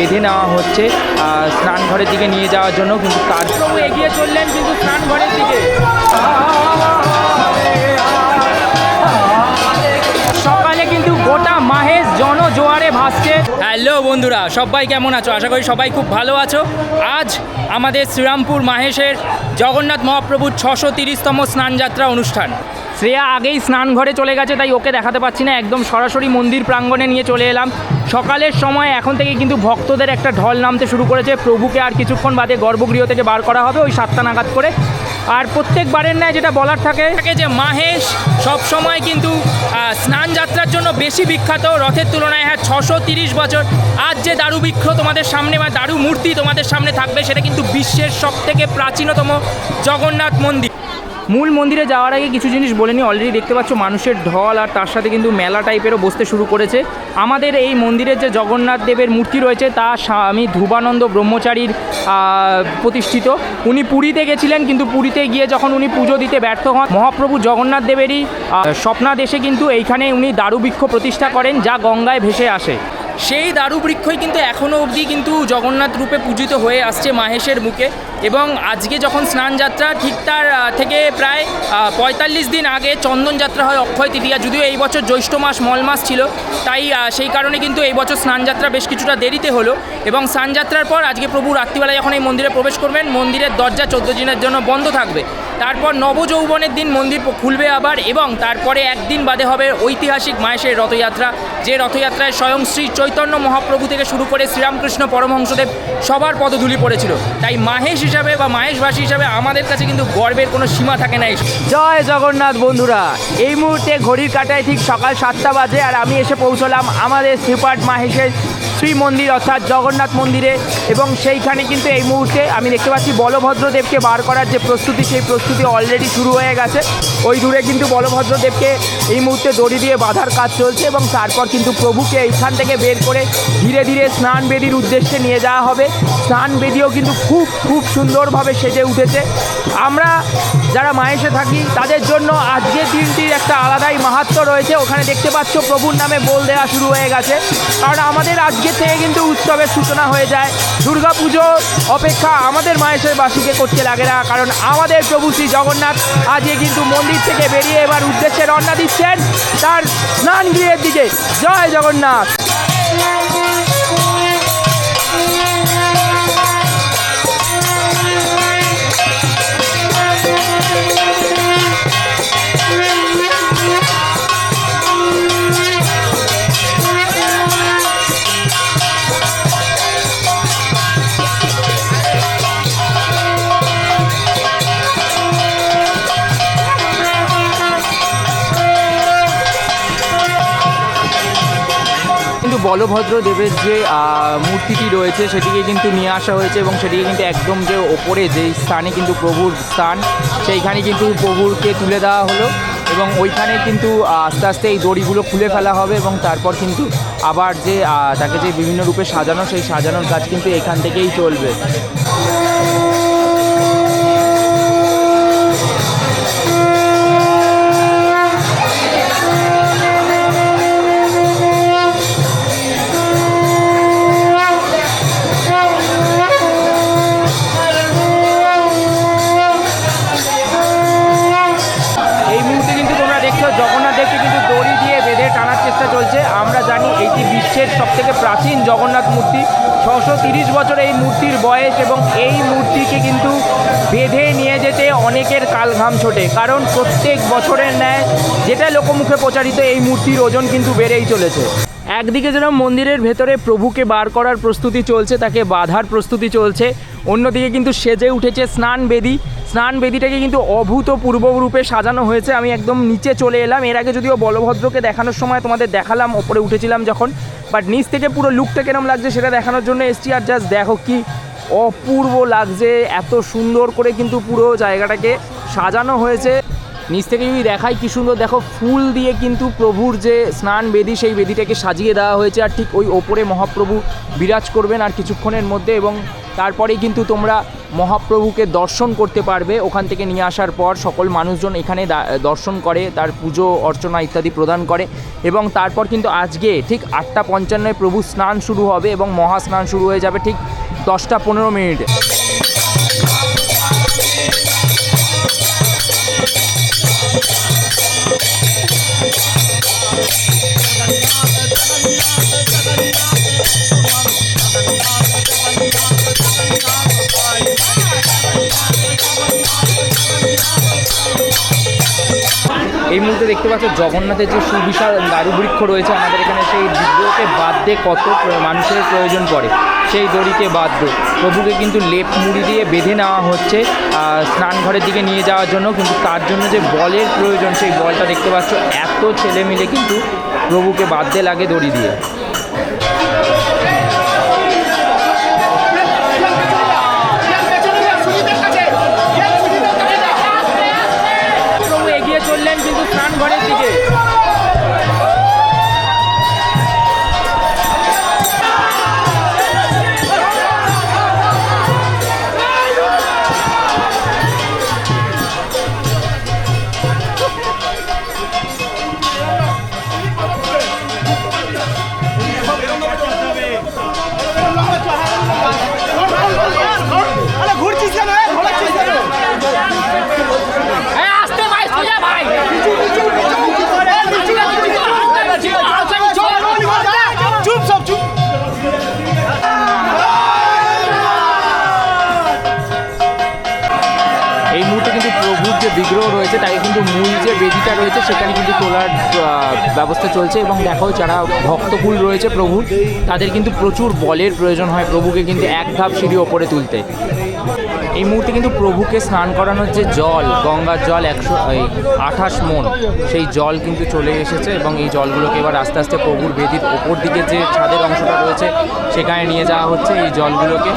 বেঁধে নেওয়া হচ্ছে স্নান ঘরের দিকে নিয়ে যাওয়ার জন্য, কিন্তু তার প্রভু এগিয়ে চললেন কিন্তু স্নান ঘরের দিকে। সকালে কিন্তু গোটা মাহেশ জনজোয়ারে ভাসছে। হ্যালো বন্ধুরা, সবাই কেমন আছো? আশা করি সবাই খুব ভালো আছো। আজ আমাদের শ্রীরামপুর মাহেশের জগন্নাথ মহাপ্রভুর 630তম স্নানযাত্রা অনুষ্ঠান। শ্রেয়া আগেই স্নান ঘরে চলে গেছে, তাই ওকে দেখাতে পাচ্ছি না, একদম সরাসরি মন্দির প্রাঙ্গণে নিয়ে চলে এলাম। সকালের সময় এখন থেকে কিন্তু ভক্তদের একটা ঢল নামতে শুরু করেছে। প্রভুকে আর কিছুক্ষণ বাদে গর্ভগৃহ থেকে বার করা হবে ওই 7টা নাগাদ করে। আর প্রত্যেকবারের ন্যায় যেটা বলার থাকে যে মাহেশ সবসময় কিন্তু স্নান যাত্রার জন্য বেশি বিখ্যাত রথের তুলনায়। হ্যাঁ, 630 বছর। আজ যে দারুবৃক্ষ তোমাদের সামনে বা দারু মূর্তি তোমাদের সামনে থাকবে, সেটা কিন্তু বিশ্বের সবথেকে প্রাচীনতম জগন্নাথ মন্দির। মূল মন্দিরে যাওয়ার আগে কিছু জিনিস বলে নিই। অলরেডি দেখতে পাচ্ছ মানুষের ঢল, আর তার সাথে কিন্তু মেলা টাইপেরও বসতে শুরু করেছে। আমাদের এই মন্দিরের যে জগন্নাথ দেবের মূর্তি রয়েছে তা স্বামী ধ্রুবানন্দ ব্রহ্মচারীর প্রতিষ্ঠিত। উনি পুরীতে গেছিলেন, কিন্তু পুরীতে গিয়ে যখন উনি পুজো দিতে ব্যর্থ হন, মহাপ্রভু জগন্নাথ দেবেরই স্বপ্নাদেশে কিন্তু এইখানে উনি দারুবৃক্ষ প্রতিষ্ঠা করেন, যা গঙ্গায় ভেসে আসে। সেই দারুবৃক্ষই কিন্তু এখনও অবধি কিন্তু জগন্নাথ রূপে পূজিত হয়ে আসছে মাহেশের মুখে। এবং আজকে যখন স্নানযাত্রা, ঠিক তার থেকে প্রায় 45 দিন আগে চন্দনযাত্রা হয় অক্ষয় তৃতীয়া। যদিও এই বছর জ্যৈষ্ঠ মাস মল মাস ছিল, তাই সেই কারণে কিন্তু এই বছর স্নানযাত্রা বেশ কিছুটা দেরিতে হলো। এবং স্নানযাত্রার পর আজকে প্রভু রাত্রিবেলা যখন এই মন্দিরে প্রবেশ করবেন, মন্দিরের দরজা 14 দিনের জন্য বন্ধ থাকবে। তারপর নবযৌবনের দিন মন্দির খুলবে আবার, এবং তারপরে একদিন বাদে হবে ঐতিহাসিক মাহেশের রথযাত্রা, যে রথযাত্রায় স্বয়ং শ্রী চৈতন্য মহাপ্রভু থেকে শুরু করে শ্রীরামকৃষ্ণ পরমহংসদেব সবার পদধূলি পড়েছিল। তাই মাহেশ হিসাবে বা মাহেশবাসী হিসাবে আমাদের কাছে কিন্তু গর্বের কোনো সীমা থাকে না। জয় জগন্নাথ বন্ধুরা, এই মুহূর্তে ঘড়ির কাঁটায় ঠিক সকাল 7টা বাজে, আর আমি এসে পৌঁছলাম আমাদের শ্রীপাঠ মাহেশের শ্রী মন্দির অর্থাৎ জগন্নাথ মন্দিরে। এবং সেইখানে কিন্তু এই মুহূর্তে আমি দেখতে পাচ্ছি বলভদ্রদেবকে বার করার যে প্রস্তুতি, সেই প্রস্তুতি অলরেডি শুরু হয়ে গেছে। ওই দূরে কিন্তু বলভদ্রদেবকে এই মুহূর্তে দড়ি দিয়ে বাঁধার কাজ চলছে, এবং তারপর কিন্তু প্রভুকে এইখান থেকে বের করে ধীরে ধীরে স্নান বেদির উদ্দেশ্যে নিয়ে যাওয়া হবে। স্নান বেদিও কিন্তু খুব সুন্দরভাবে সেজে উঠেছে। আমরা যারা মাহেশে থাকি তাদের জন্য আজকের দিনটির একটা আলাদাই মাহাত্ম্য রয়েছে। ওখানে দেখতে পাচ্ছ প্রভুর নামে বোল দেওয়া শুরু হয়ে গেছে, কারণ আমাদের আজকে থেকে কিন্তু উৎসবের সূচনা হয়ে যায়। দুর্গা পুজো অপেক্ষা আমাদের মাহেশের বাসীকে করতে লাগে না, কারণ আমাদের প্রভু শ্রী জগন্নাথ আজকে কিন্তু মন্দির থেকে বেরিয়ে এবার উদ্দেশ্যে রওনা দিচ্ছেন তার স্নান গৃহের দিকে। জয় জগন্নাথ। বলভদ্র দেবের যে মূর্তিটি রয়েছে সেটিকে কিন্তু নিয়ে আসা হয়েছে, এবং সেটিকে কিন্তু একদম যে ওপরে যেই স্থানে কিন্তু প্রভুর স্থান, সেইখানে কিন্তু প্রভুরকে তুলে দেওয়া হলো। এবং ওইখানে কিন্তু আস্তে আস্তে এই দড়িগুলো খুলে ফেলা হবে, এবং তারপর কিন্তু আবার যে তাকে যে বিভিন্ন রূপে সাজানো, সেই সাজানোর কাজ কিন্তু এখান থেকেই চলবে। চলছে। আমরা জানি এইটি বিশ্বের সবথেকে প্রাচীন জগন্নাথ মূর্তি। 630 বছর এই মূর্তির বয়স, এবং এই মূর্তিকে কিন্তু বেঁধে নিয়ে যেতে অনেকের কালঘাম ছোটে, কারণ প্রত্যেক বছরের ন্যায় যেটা লোকমুখে প্রচারিত, এই মূর্তির ওজন কিন্তু বেড়েই চলেছে। একদিকে যেন মন্দিরের ভেতরে প্রভুকে বার করার প্রস্তুতি চলছে, তাকে বাঁধার প্রস্তুতি চলছে, অন্যদিকে কিন্তু সেজে উঠেছে স্নান বেদি। স্নান বেদিটাকে কিন্তু অভূতপূর্ব রূপে সাজানো হয়েছে। আমি একদম নিচে চলে এলাম। এর আগে যদিও বলভদ্রকে দেখানোর সময় তোমাদের দেখালাম, ওপরে উঠেছিলাম যখন, বাট নিচ থেকে পুরো লুকটা কেরম লাগছে সেটা দেখানোর জন্য এসছি। আর জাস্ট দেখো কি অপূর্ব লাগছে, এত সুন্দর করে কিন্তু পুরো জায়গাটাকে সাজানো হয়েছে। নিচ থেকে যদি দেখাই কি সুন্দর, দেখো ফুল দিয়ে কিন্তু প্রভুর যে স্নান বেদি, সেই বেদিটাকে সাজিয়ে দেওয়া হয়েছে। আর ঠিক ওই ওপরে মহাপ্রভু বিরাজ করবেন আর কিছুক্ষণের মধ্যে, এবং তারপরেই কিন্তু তোমরা মহাপ্রভুকে দর্শন করতে পারবে। ওখান থেকে নিয়ে আসার পর সকল মানুষজন এখানে দর্শন করে, তার পুজো অর্চনা ইত্যাদি প্রদান করে এবং তারপর কিন্তু আজকে ঠিক 8:55 প্রভু স্নান শুরু হবে এবং মহাস্নান শুরু হয়ে যাবে ঠিক 10:15 এই মুহূর্তে দেখতে পাচ্ছ জগন্নাথের যে সুবিশাল দারুবৃক্ষ রয়েছে আমাদের এখানে, সেই বিগ্রহকে বাঁধতে কত মানুষের প্রয়োজন পড়ে, সেই দড়িকে বাঁধতে প্রভুকে কিন্তু লেপ মুড়ি দিয়ে বেঁধে নেওয়া হচ্ছে স্নান ঘরের দিকে নিয়ে যাওয়ার জন্য। কিন্তু তার জন্য যে বলের প্রয়োজন, সেই বলটা দেখতে পাচ্ছ এত ছেলে মিলে কিন্তু প্রভুকে বাঁধতে লাগে দড়ি দিয়ে। চললেন কিন্তু স্নান ঘরের দিকে। বিগ্রহ রয়েছে তাই কিন্তু মূল যে বেদিটা রয়েছে সেখানে কিন্তু তোলার ব্যবস্থা চলছে এবং দেখো যারা ভক্তকুল রয়েছে প্রভুর, তাদের কিন্তু প্রচুর বলের প্রয়োজন হয় প্রভুকে কিন্তু এক ধাপ সিঁড়ি ওপরে তুলতে। এই মুহূর্তে কিন্তু প্রভুকে স্নান করানোর যে জল, গঙ্গার জল 128 মণ, সেই জল কিন্তু চলে এসেছে এবং এই জলগুলোকে এবার আস্তে আস্তে প্রভুর বেদির ওপর দিকে যে ছাদের অংশটা রয়েছে সেখানে নিয়ে যাওয়া হচ্ছে এই জলগুলোকে।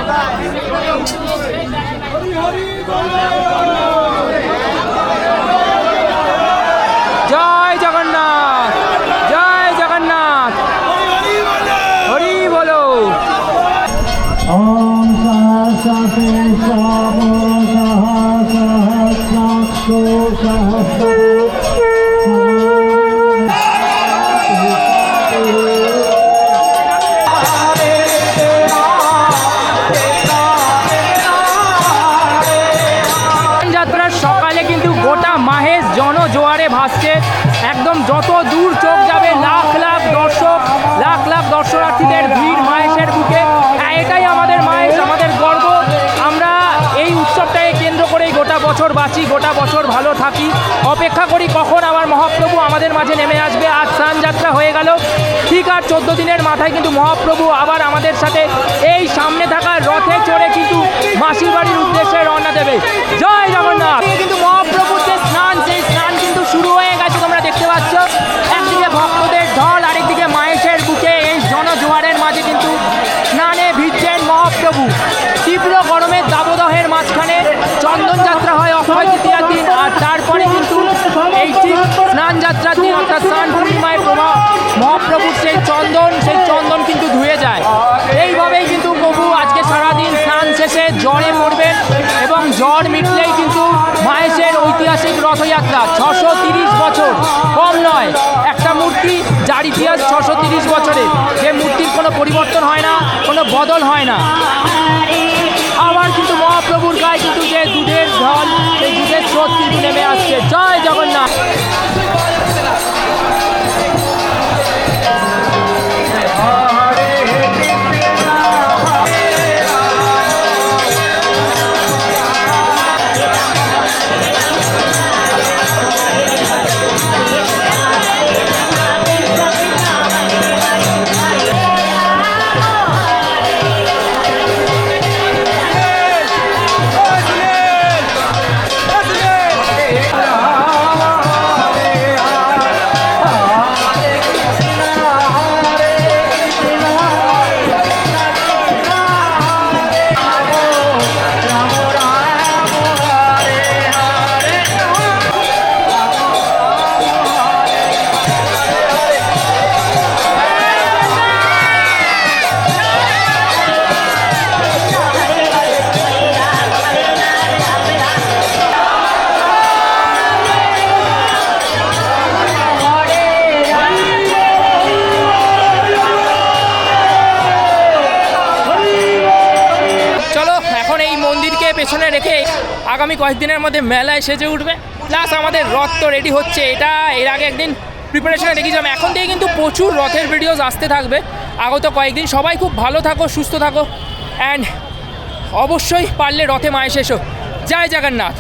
জয় জগন্নাথ, জয় জগন্নাথ, হরি বলো। যাত্রার সকালে কিন্তু গোটা মাহেশ জনজোয়ারে ভাসছে, একদম যত দূর চোখ যাবে লাখ লাখ দর্শক, লাখ লাখ দর্শনার্থীদের ভিড় মাহেশের বুকে। এটাই আমাদের মাহেশ, আমাদের গর্ব। আমরা এই উৎসবটাকে কেন্দ্র করেই গোটা বছর বাঁচি, গোটা বছর ভালো থাকি, অপেক্ষা করি কখন আবার মহাপ্রভু আমাদের মাঝে নেমে আসবে। আজ স্নান যাত্রা হয়ে গেল, ঠিক আর 14 দিনের মাথায় কিন্তু মহাপ্রভু আবার আমাদের সাথে এই সামনে থাকা রথে চড়ে কিন্তু মাসির বাড়ির উদ্দেশ্যে রওনা দেবে। জয় জগন্নাথ। কিন্তু মহাপ্রভুর যে স্নান, সেই স্নান কিন্তু শুরু হয়ে গেছে, তোমরা দেখতে পাচ্ছ। একদিকে ভক্তদের ঢল, আরেকদিকে মাহেশের বুকে এই জনজোয়ারের মাঝে কিন্তু স্নানে ভিজছেন মহাপ্রভু। তীব্র গরমের দাবদাহের মাঝখানে চন্দন যাত্রা হয় অক্ষয় তৃতীয়ার দিন, আর তারপরে কিন্তু এই ঠিক স্নান যাত্রার দিন অর্থাৎ স্নান পূর্ণিমায় মহাপ্রভুর সেই চন্দন কিন্তু ধুয়ে যায়। এইভাবেই কিন্তু প্রভু আজকে সারাদিন স্নান শেষে জ্বরে পড়বেন এবং জ্বর মিটলেই কিন্তু মাহেশের ঐতিহাসিক রথযাত্রা। 630 বছর কম নয়, একটা মূর্তি যার ইতিহাস 630 বছরের, যে মূর্তির কোনো পরিবর্তন হয় না, কোনো বদল হয় না। আবার কিন্তু মহাপ্রভুর গায়ে কিন্তু যে দুধের ঢল, সেই দুধের স্রোত কিন্তু নেমে আসছে। জয় জগন্নাথ। পেছনে রেখে আগামী কয়েকদিনের মধ্যে মেলায় সেজে উঠবে। প্লাস আমাদের রথ তো রেডি হচ্ছে, এটা এর আগে একদিন প্রিপারেশনে দেখিয়েছিলাম। এখন থেকে কিন্তু প্রচুর রথের ভিডিওস আসতে থাকবে আগত কয়েকদিন। সবাই খুব ভালো থাকো, সুস্থ থাকো, অ্যান্ড অবশ্যই পারলে রথে মায়ের এসো। জয় জগন্নাথ।